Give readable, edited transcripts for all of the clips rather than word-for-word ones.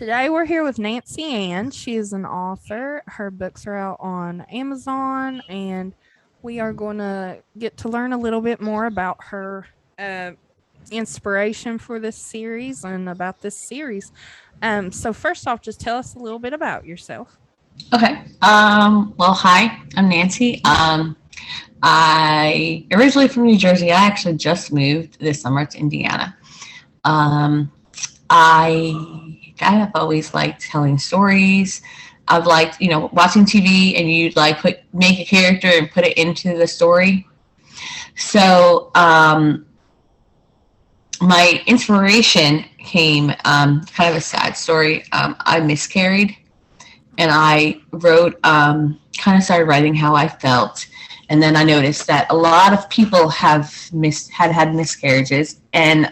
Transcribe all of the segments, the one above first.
Today we're here with Nancy Ann. She is an author. Her books are out on Amazon, and we are going to get to learn a little bit more about her uh, inspiration for this series and about this series. So first off, just tell us a little bit about yourself. Okay. Well, hi, I'm Nancy. I originally from New Jersey. I actually just moved this summer to Indiana. Um, I have always liked telling stories. I've liked, watching TV and you like make a character and put it into the story. So, my inspiration came kind of a sad story. I miscarried and I wrote, kind of started writing how I felt. And then I noticed that a lot of people had miscarriages, and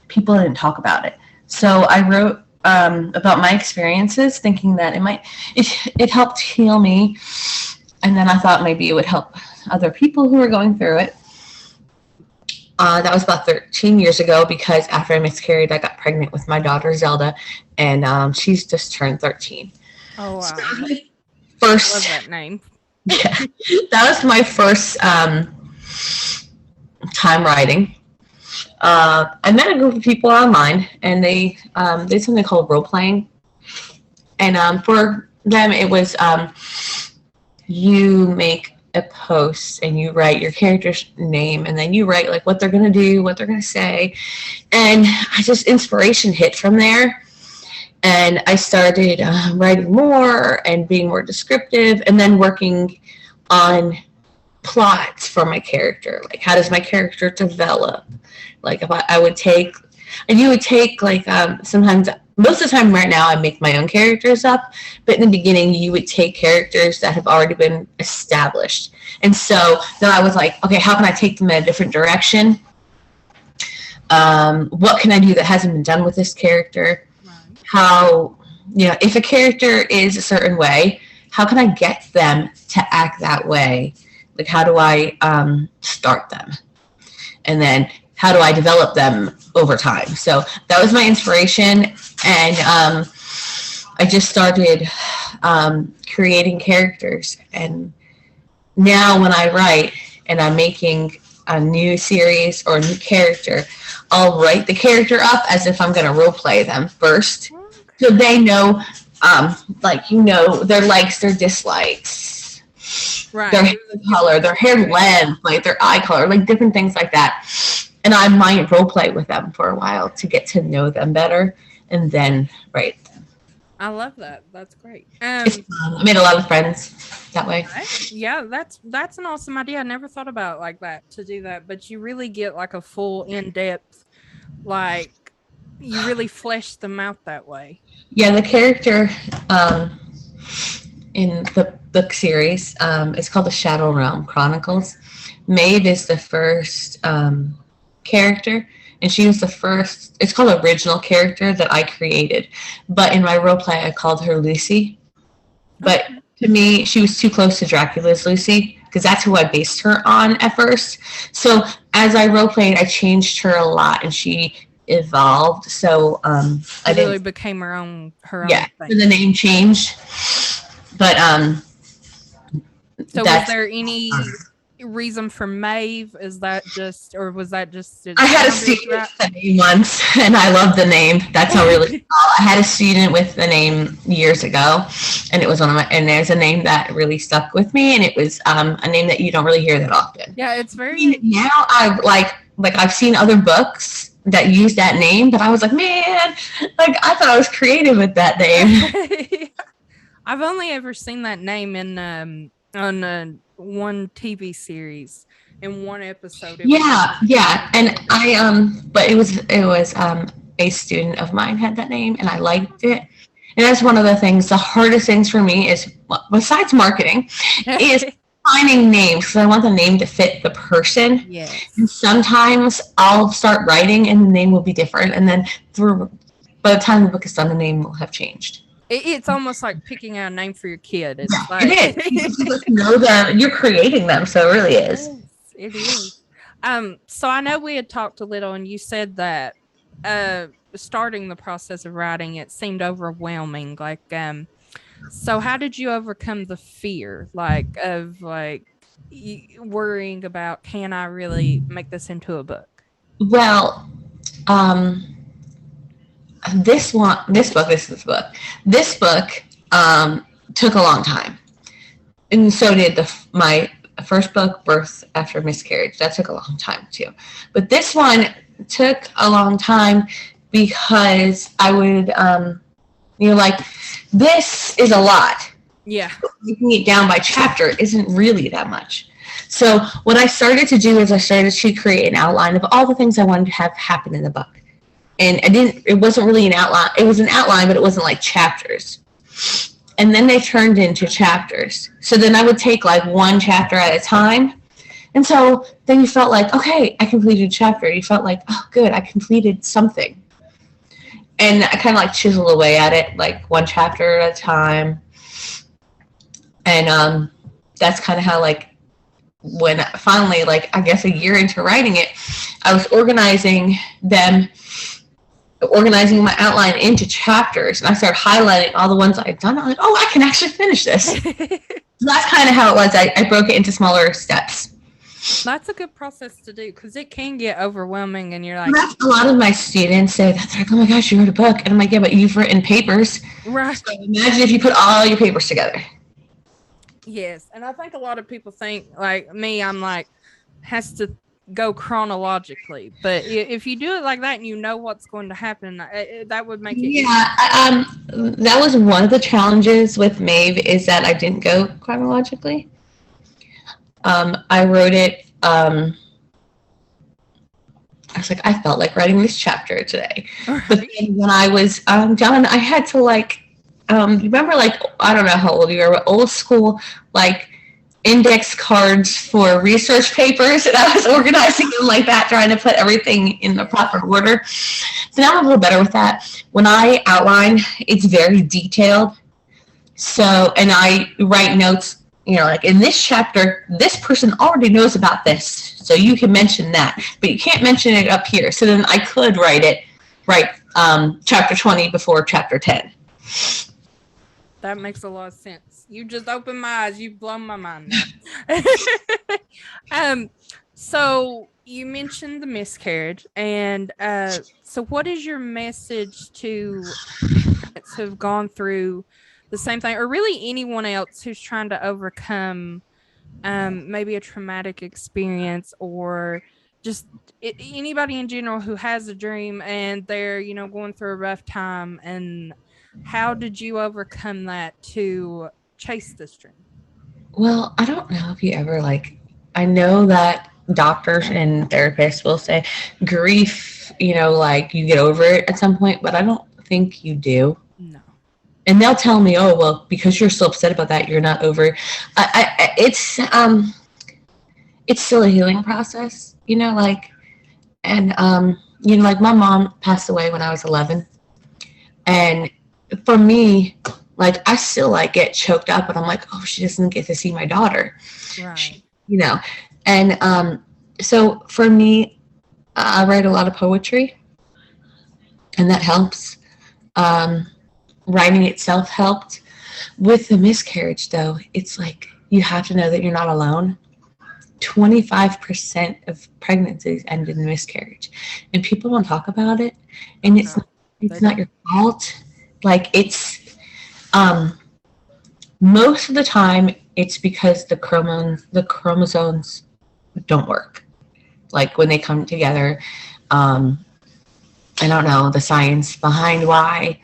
people didn't talk about it. So I wrote about my experiences, thinking that it helped heal me, and then I thought maybe it would help other people who were going through it. That was about 13 years ago, because after I miscarried, I got pregnant with my daughter Zelda, and she's just turned 13. Oh, wow. So that was my I love first. that name. Yeah, that was my first time writing. I met a group of people online, and they did something called role playing. And for them, it was you make a post and you write your character's name, and then you write like what they're gonna do, what they're gonna say, and I just inspiration hit from there. And I started writing more and being more descriptive, and then working on plots for my character. Like, how does my character develop? Like, if I would take, and you would take, like, sometimes, most of the time right now, I make my own characters up, but in the beginning, you would take characters that have already been established. And so then I was like, okay, how can I take them in a different direction? What can I do that hasn't been done with this character? How, if a character is a certain way, how can I get them to act that way? Like, how do I start them? And then how do I develop them over time? So that was my inspiration. And I just started creating characters. And now when I write and I'm making a new series or a new character, I'll write the character up as if I'm going to role play them first. So they know, their likes, their dislikes, Right. their hair color, their hair length, like their eye color, like different things like that. And I might role play with them for a while to get to know them better, and then write them. I love that. That's great. It's fun. I made a lot of friends that way. Yeah, that's an awesome idea. I never thought about it like that, to do that, but you really get like a full in-depth, like, you really flesh them out that way. Yeah, the character in the book series is called the Shadow Chronicles. Maeve is the first character, and she was the first. It's called original character that I created, but in my role play, I called her Lucy. But to me, she was too close to Dracula's Lucy, because that's who I based her on at first. So as I role played, I changed her a lot, and she evolved. So I really didn't. became her own Yeah, thing. so the name changed, but So was that's. there any reason for Maeve? Is that just, or was that just? I had a student with the name once, and I love the name. That's how really small. I had a student with the name years ago, and it was and there's a name that really stuck with me, and it was a name that you don't really hear that often. Yeah, it's very. Now I like I've seen other books that use that name, but I was like, man, like I thought I was creative with that name. I've only ever seen that name in on one TV series in one episode. Yeah, and I but it was a student of mine had that name, and I liked it. And that's one of the things. The hardest things for me is, besides marketing, is finding names, because I want the name to fit the person. Yes. And sometimes I'll start writing and the name will be different, and then by the time the book is done, the name will have changed. It's almost like picking out a name for your kid. It's like it is. You just know them. You're creating them, so it really is. Yes, it is. So I know we had talked a little, and you said that starting the process of writing, it seemed overwhelming. Like, so how did you overcome the fear, like, of like worrying about, can I really make this into a book? Well, um, this book took a long time, and so did my first book, Birth After Miscarriage. That took a long time too, but this one took a long time because I would, like, this is a lot. Yeah. Breaking it down by chapter isn't really that much. So what I started to do is I started to create an outline of all the things I wanted to have happen in the book. And it wasn't really an outline. It was an outline, but it wasn't like chapters. And then they turned into chapters. So then I would take like one chapter at a time. And so then you felt like, okay, I completed a chapter. You felt like, oh, good, I completed something. And I kind of like chisel away at it, like one chapter at a time. And that's kind of how, like, when finally, like, I guess a year into writing it, I was organizing my outline into chapters, and I started highlighting all the ones I had done. I'm like, oh, I can actually finish this. So that's kind of how it was. I broke it into smaller steps. That's a good process to do, because it can get overwhelming, and you're like, a lot of my students say that. They're like, oh my gosh, you wrote a book. And I'm like, yeah, but you've written papers. right. So imagine if you put all your papers together. Yes. And I think a lot of people think, like me, I'm like, has to go chronologically. But if you do it like that and you know what's going to happen, that would make it easier. That was one of the challenges with Maeve, is that I didn't go chronologically. I wrote it, I was like, I felt like writing this chapter today. Right. But then when I was done, I had to, like, remember, like, I don't know how old you are, but old school, like, index cards for research papers, and I was organizing them like that, trying to put everything in the proper order. So now I'm a little better with that. When I outline, it's very detailed. So, and I write notes, like, in this chapter, this person already knows about this, so you can mention that, but you can't mention it up here. So then I could write chapter 20 before chapter 10. That makes a lot of sense. You just opened my eyes. You've blown my mind now. So you mentioned the miscarriage, and so what is your message to parents who've gone through the same thing, or really anyone else who's trying to overcome maybe a traumatic experience, or just anybody in general who has a dream and they're, going through a rough time? And how did you overcome that to chase this dream? Well, I don't know if you ever, like, I know that doctors and therapists will say grief, like, you get over it at some point, but I don't think you do. No. And they'll tell me, oh, well, because you're so upset about that, you're not over it. It's still a healing process, like, and, like, my mom passed away when I was 11. And for me, like, I still, like, get choked up, and I'm like, oh, she doesn't get to see my daughter. Right. And so for me, I write a lot of poetry, and that helps. Writing itself helped. With the miscarriage, though, it's like, you have to know that you're not alone. 25% of pregnancies end in miscarriage, and people don't talk about it. And it's not your fault. Like, it's most of the time it's because the chromosomes don't work. Like, when they come together, I don't know the science behind why,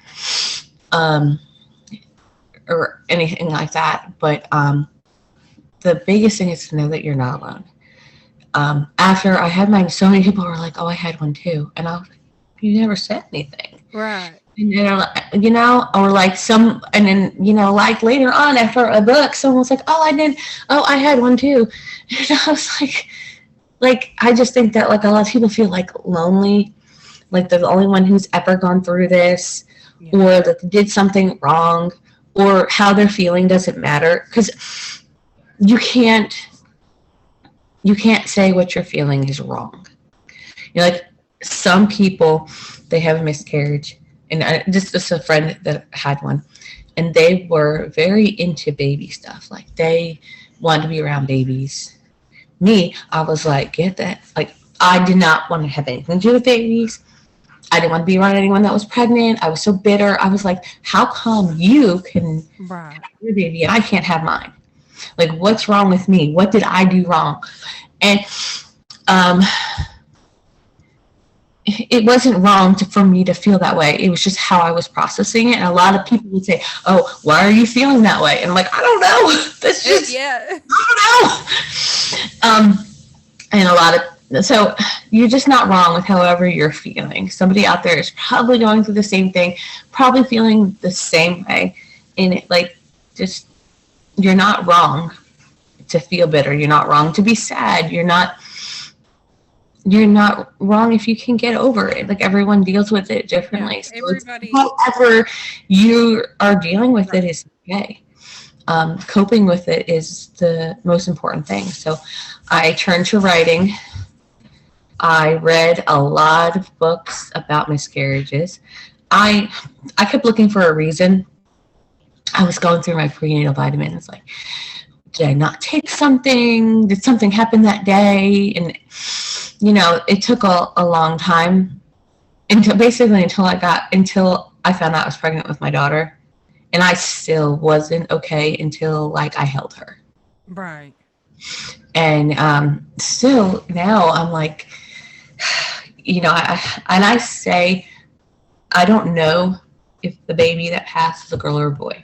or anything like that, but the biggest thing is to know that you're not alone. After I had mine, so many people were like, oh, I had one too. And I was like, you never said anything. Right. And or like and then, like, later on after a book, someone was like, oh, I had one too. And I was like, I just think that, like, a lot of people feel, like, lonely, like they're the only one who's ever gone through this, or that they did something wrong, or how they're feeling doesn't matter, because you can't say what you're feeling is wrong. Like, some people they have a miscarriage, and just a friend that had one, and they were very into baby stuff. Like they wanted to be around babies. Me, I was like, get that. Like I did not want to have anything to do with babies. I didn't want to be around anyone that was pregnant. I was so bitter. I was like, how come you can Right. have your baby and I can't have mine? Like, what's wrong with me? What did I do wrong? And um, it wasn't wrong for me to feel that way. It was just how I was processing it. And a lot of people would say, "Oh, why are you feeling that way?" And I'm like, I don't know. That's just Yeah. I don't know. And a lot of so you're just not wrong with however you're feeling. Somebody out there is probably going through the same thing, probably feeling the same way, and like just you're not wrong to feel bitter. You're not wrong to be sad. You're not wrong if you can get over it. Like everyone deals with it Yeah. differently. So it's Everybody. however you are dealing with it Right. is okay. Coping with it is the most important thing. So I turned to writing. I read a lot of books about miscarriages. I I kept looking for a reason. I was going through my prenatal vitamins, like, did I not take something? Did something happen that day? And it took a long time until I found out I was pregnant with my daughter, and I still wasn't okay until like I held her. Right. And still now I'm like, and I say I don't know if the baby that passed is a girl or a boy,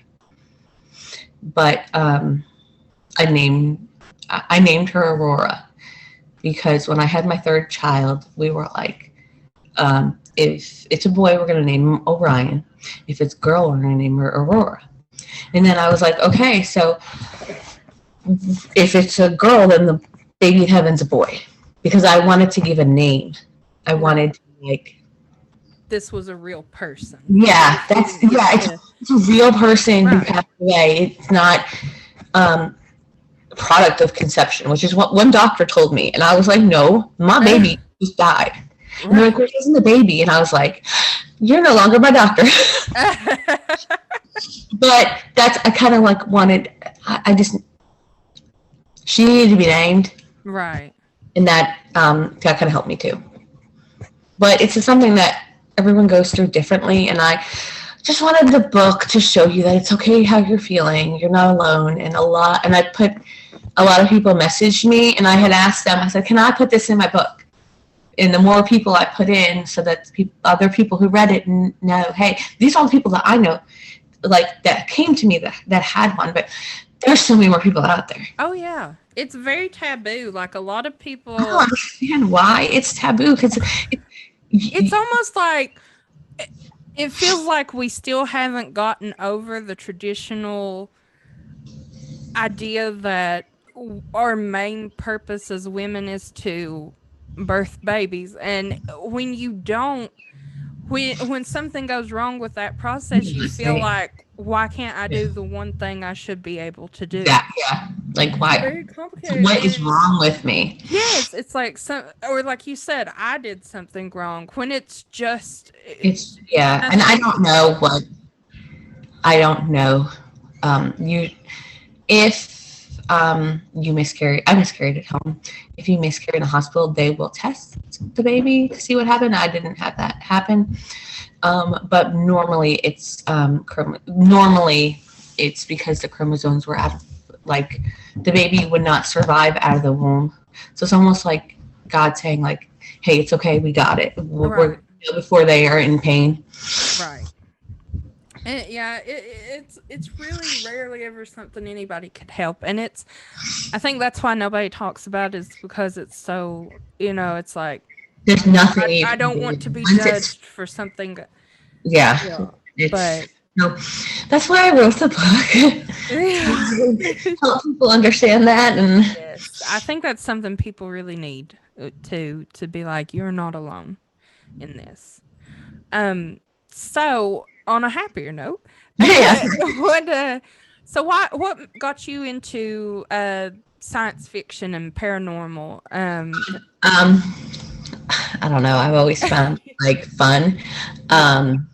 but I named her Aurora because when I had my third child, we were like, if it's a boy, we're going to name him Orion. If it's a girl, we're going to name her Aurora. And then I was like, okay, so if it's a girl, then the baby in heaven's a boy because I wanted to give a name. I Right. wanted to like, This was a real person. yeah, You that's didn't get yeah, to. it's a real person who Right. passed away. It's not um, a product of conception, which is what one doctor told me, and I was like, no, my baby just died. And they're like, Right. where isn't the baby? And I was like, you're no longer my doctor. But that's I kind of like wanted. I just she needed to be named, Right. and that kind of helped me too. But it's something that everyone goes through differently, and I just wanted the book to show you that it's okay how you're feeling. You're not alone, and I put a lot of people messaged me, and I had asked them. I said, "Can I put this in my book?" And the more people I put in, so that other people who read it know, hey, these are all the people that I know, like that came to me that had one. But there's so many more people out there. Oh yeah. It's very taboo. Like a lot of I don't people. understand why it's taboo because It's almost like it feels like we still haven't gotten over the traditional idea that our main purpose as women is to birth babies, and when you don't, when something goes wrong with that process, you feel like, why can't I do the one thing I should be able to do? yeah, like It's why? very complicated. What is And wrong with me? yes, it's like some, or like you said, I did something wrong when it's just It's yeah, and nothing. I don't know. You if you miscarry, I miscarried at home. If you miscarry in the hospital, they will test the baby to see what happened. I didn't have that happen, but normally it's because the chromosomes were out of like the baby would not survive out of the womb. So it's almost like God saying like, "Hey, it's okay, we got it." Right, Before they are in pain. right. And yeah, it's really rarely ever something anybody could help, and it's, I think that's why nobody talks about it, is because it's so, it's like There's nothing you I can don't do want to be once it's judged for something. yeah. Yeah, It's but no. That's why I wrote the book yeah. to help people understand that and Yes, I think that's something people really need, to be like, you're not alone in this. So on a happier note, yeah. what so what got you into science fiction and paranormal? Um, I don't know. I've always found like fun. Um,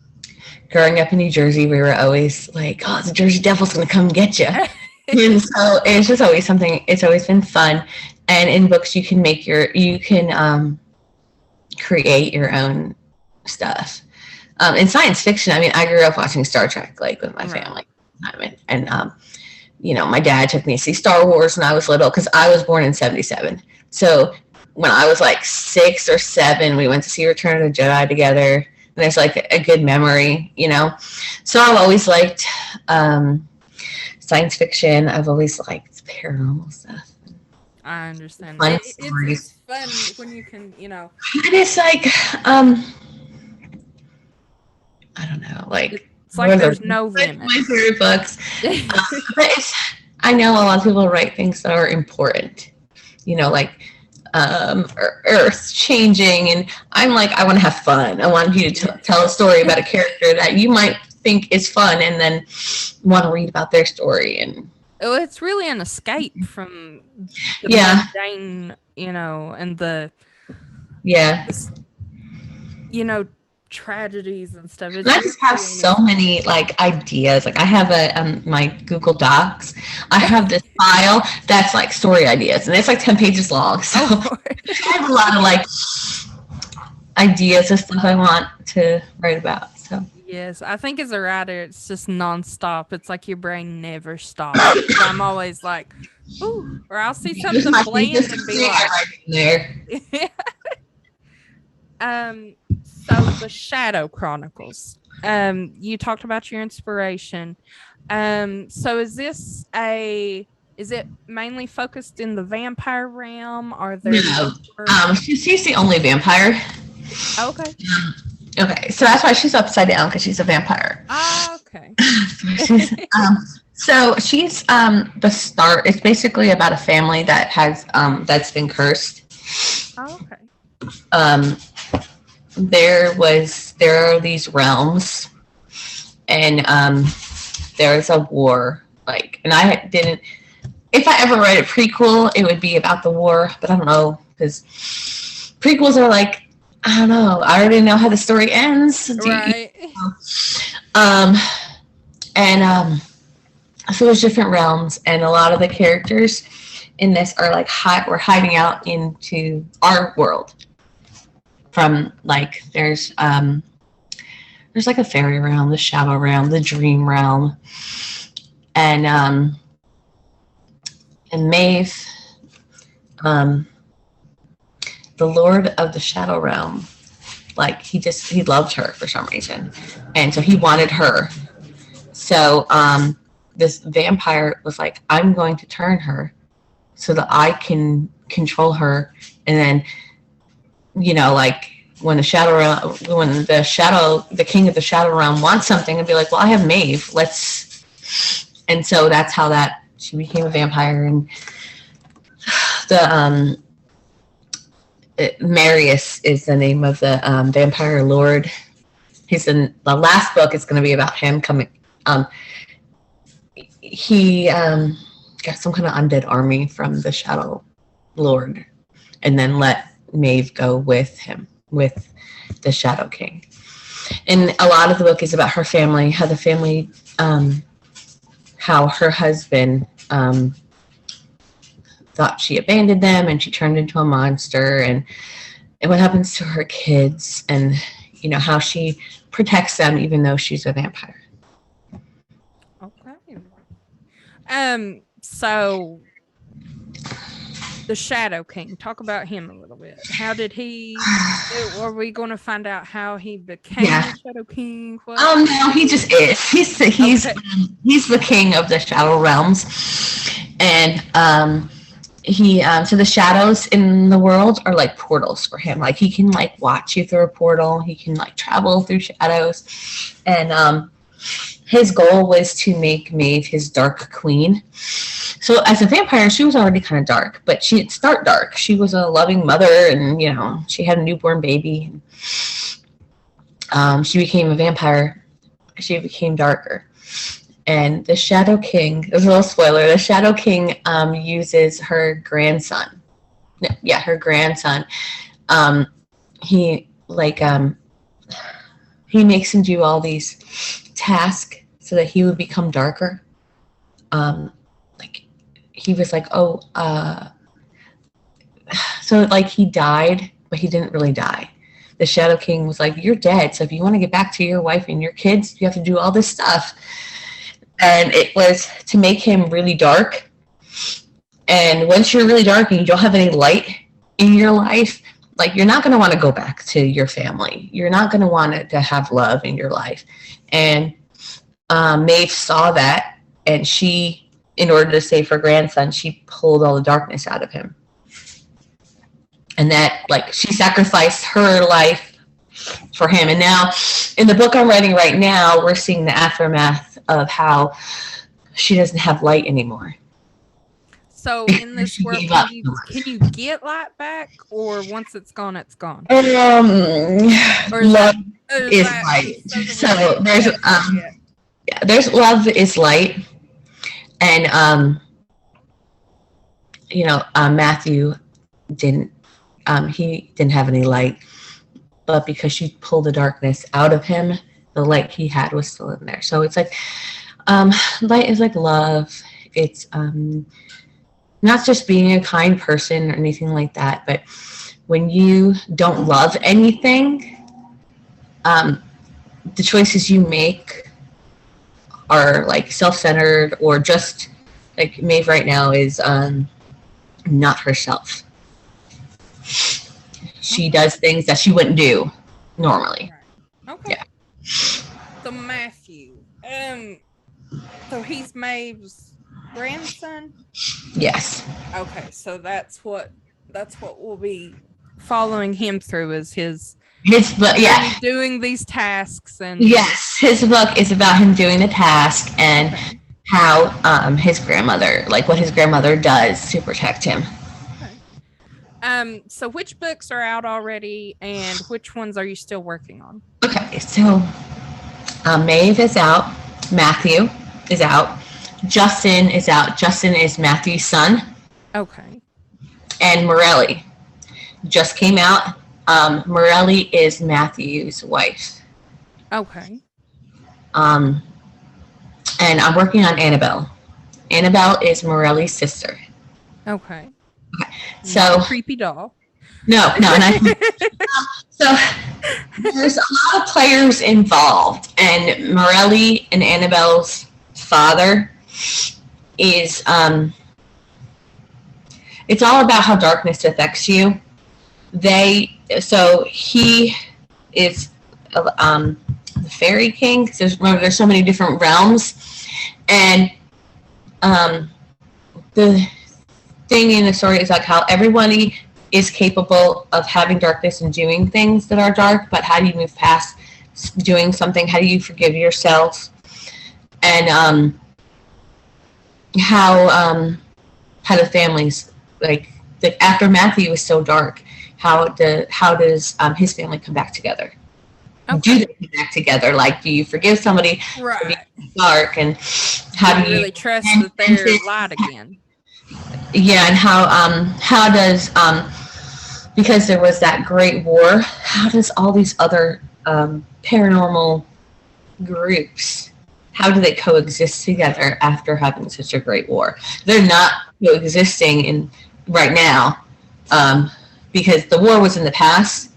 Growing up in New Jersey, we were always like, "Oh, the Jersey Devil's gonna come get you," and so it's just always something. It's always been fun. And in books, you can create your own stuff. In science fiction, I mean, I grew up watching Star Trek like with my family, and my dad took me to see Star Wars when I was little because I was born in '77. So when I was like 6 or 7, we went to see Return of the Jedi together. And there's like a good memory, So I've always liked science fiction. I've always liked paranormal stuff. I understand. Fun It's fun when you can, And it's like, I don't know, like it's like there's no limit. My favorite books. But I know a lot of people write things that are important, like earth changing, and I'm like, I want to have fun. I want you to tell a story about a character that you might think is fun and then want to read about their story. And it's really an escape from the mundane, and the tragedies and stuff. And I just have so many like ideas. Like I have my Google Docs. I have this file that's like story ideas, and it's like 10 pages long. So I have a lot of like ideas of stuff I want to write about. So yes, I think as a writer, it's just nonstop. It's like your brain never stops. I'm always like, ooh, or I'll see something bland and be like, there. So the Shadow Chronicles. You talked about your inspiration. So is it mainly focused in the vampire realm? Are there she's the only vampire. Okay. Okay, so that's why she's upside down, because she's a vampire. Okay. So she's the start. It's basically about a family that has that's been cursed. Okay. There are these realms, and there's a war. And I didn't. If I ever read a prequel, it would be about the war, but I don't know, because prequels are like, I don't know. I already know how the story ends. Right. So there's different realms, and a lot of the characters in this are like we're hiding out into our world. From like there's like a fairy realm, the shadow realm, the dream realm, and Maeve, the Lord of the Shadow Realm, like he loved her for some reason, and so he wanted her. So this vampire was like, I'm going to turn her so that I can control her, and then like when the king of the Shadow Realm wants something, and be like, well, I have Maeve, and so that's how she became a vampire. And the Marius is the name of the vampire lord. He's in the last book. It's going to be about him coming. He got some kind of undead army from the Shadow Lord, and then let Maeve go with him, with the Shadow King. And a lot of the book is about her family, how her husband thought she abandoned them, and she turned into a monster, and what happens to her kids, and how she protects them even though she's a vampire. Okay. So the Shadow King, talk about him a little bit. How did he are we going to find out how he became the Shadow King? What? Oh no, he just is. He's the king of the Shadow Realms. And so the shadows in the world are like portals for him. Like he can like watch you through a portal. He can like travel through shadows. And his goal was to make Maeve his dark queen. So as a vampire, she was already kind of dark, but she didn't start dark. She was a loving mother, and she had a newborn baby. She became a vampire. She became darker. And the Shadow King, there's a little spoiler, the Shadow King uses her grandson. Yeah, her grandson he like he makes him do all these tasks so that he would become darker. Like he was like, oh, so like he died, but he didn't really die. The Shadow King was like, you're dead. So if you want to get back to your wife and your kids, you have to do all this stuff. And it was to make him really dark. And once you're really dark and you don't have any light in your life, like you're not going to want to go back to your family. You're not going to want to have love in your life. And Maeve saw that, and she, in order to save her grandson, she pulled all the darkness out of him. And that, like, she sacrificed her life for him. And now, in the book I'm writing right now, we're seeing the aftermath of how she doesn't have light anymore. So in this world, can you get light back, or once it's gone, it's gone? Or love is light. So there's love is light, and Matthew didn't. He didn't have any light, but because she pulled the darkness out of him, the light he had was still in there. So it's like light is like love. It's not just being a kind person or anything like that, but when you don't love anything, the choices you make are like self-centered, or just like Maeve right now is not herself. She does things that she wouldn't do normally. Right. Okay. Yeah. So Matthew, so he's Maeve's grandson? Yes. Okay, so that's what we'll be following him through, is his book, yeah, doing these tasks. And yes, his book is about him doing the task and how his grandmother, like what his grandmother does to protect him. Okay. So which books are out already, and which ones are you still working on? Okay, so Maeve is out, Matthew is out, Justin is out. Justin is Matthew's son. Okay. And Morelli just came out. Morelli is Matthew's wife. Okay. And I'm working on Annabelle. Annabelle is Morelli's sister. Okay. So not a creepy doll. No, and so there's a lot of players involved, and Morelli and Annabelle's father is it's all about how darkness affects you. So he is the fairy king. There's so many different realms, and the thing in the story is like how everybody is capable of having darkness and doing things that are dark, but how do you move past doing something? How do you forgive yourself? And how the families, like after Matthew was so dark, how does his family come back together? Okay. Do they come back together? Like, do you forgive somebody? Right. Dark, and how do you really trust that they're light again? Yeah, and how does because there was that great war, how does all these other paranormal groups, how do they coexist together after having such a great war? They're not coexisting right now because the war was in the past,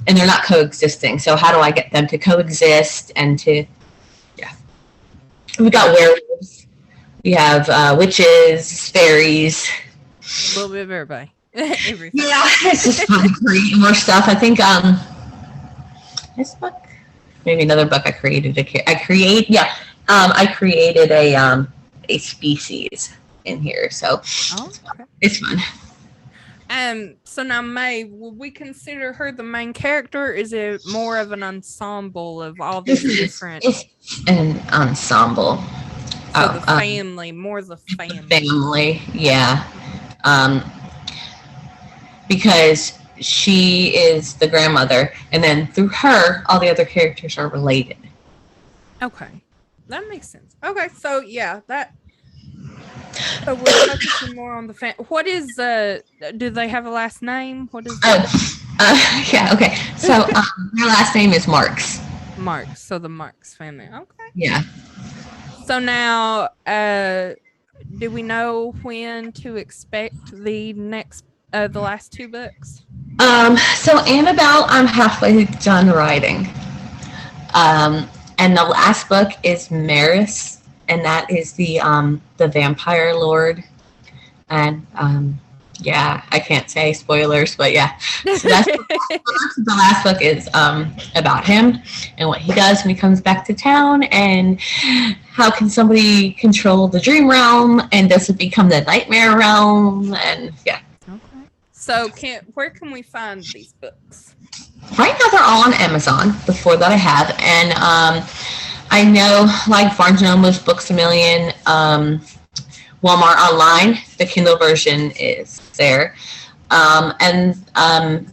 and they're not coexisting. So how do I get them to coexist and to, yeah. We got werewolves. We have witches, fairies. A little bit of everybody. Everything. Yeah, it's just fun to create more stuff. I think this book, maybe another book I created. I created a species in here, so okay. It's fun. So now Maeve, would we consider her the main character? Or is it more of an ensemble of all these different? It's an ensemble. So the family, more the family. Family, yeah. Because she is the grandmother, and then through her, all the other characters are related. Okay, that makes sense. Okay, so yeah, that. So we're focusing more on the family. What is do they have a last name? What is that? Yeah, okay. So her last name is Marks. Marks. So the Marks family. Okay. Yeah. So now, do we know when to expect the next, the last two books? So Annabelle, I'm halfway done writing. And the last book is Maris, and that is the vampire lord. And yeah, I can't say spoilers, but yeah. So that's the last book is about him and what he does when he comes back to town, and how can somebody control the dream realm, and does it become the nightmare realm, and yeah. Okay. So where can we find these books? Right now they're all on Amazon, the four that I have, and I know like Barnes and Noble's Books a Million, Walmart online, the Kindle version is there. And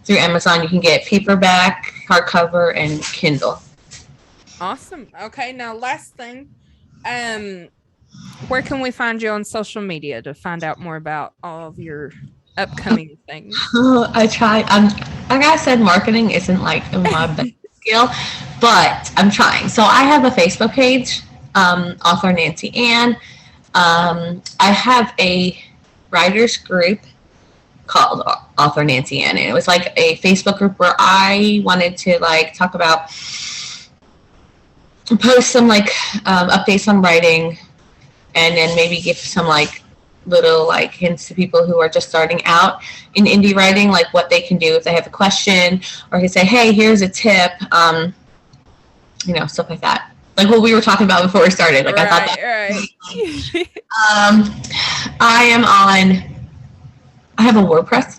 through Amazon, you can get paperback, hardcover, and Kindle. Awesome. Okay, now last thing, where can we find you on social media to find out more about all of your upcoming things? I try. Like I said, marketing isn't like my best skill, but I'm trying. So I have a Facebook page, author Nancy Ann. I have a writers group called Author Nancy Ann, and it was like a Facebook group where I wanted to like talk about, post some like updates on writing, and then maybe give some like little like hints to people who are just starting out in indie writing, like what they can do if they have a question, or can say, hey, here's a tip, stuff like that, like what we were talking about before we started. Like I thought that right. I am on, I have a WordPress,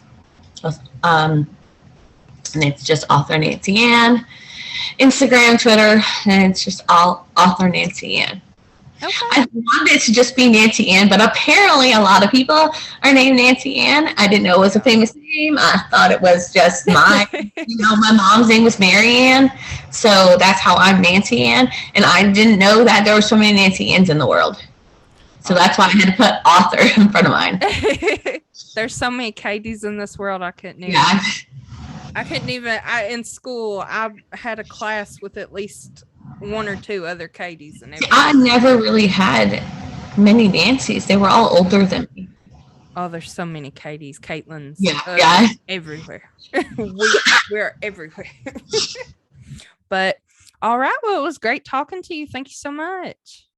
and it's just Author Nancy Ann. Instagram, Twitter, and it's just all Author Nancy Ann. Okay. I wanted it to just be Nancy Ann, but apparently a lot of people are named Nancy Ann. I didn't know it was a famous name. I thought it was just my, my mom's name was Mary Ann, so that's how I'm Nancy Ann. And I didn't know that there were so many Nancy Anns in the world. So that's why I had to put author in front of mine. There's so many Katie's in this world. I couldn't even. Yeah. I couldn't even. In school, I had a class with at least one or two other Katie's, and I never really had many Nancys. They were all older than me. Oh, there's so many Katie's, Caitlin's. Yeah. Everywhere. We're everywhere. But all right. Well, it was great talking to you. Thank you so much.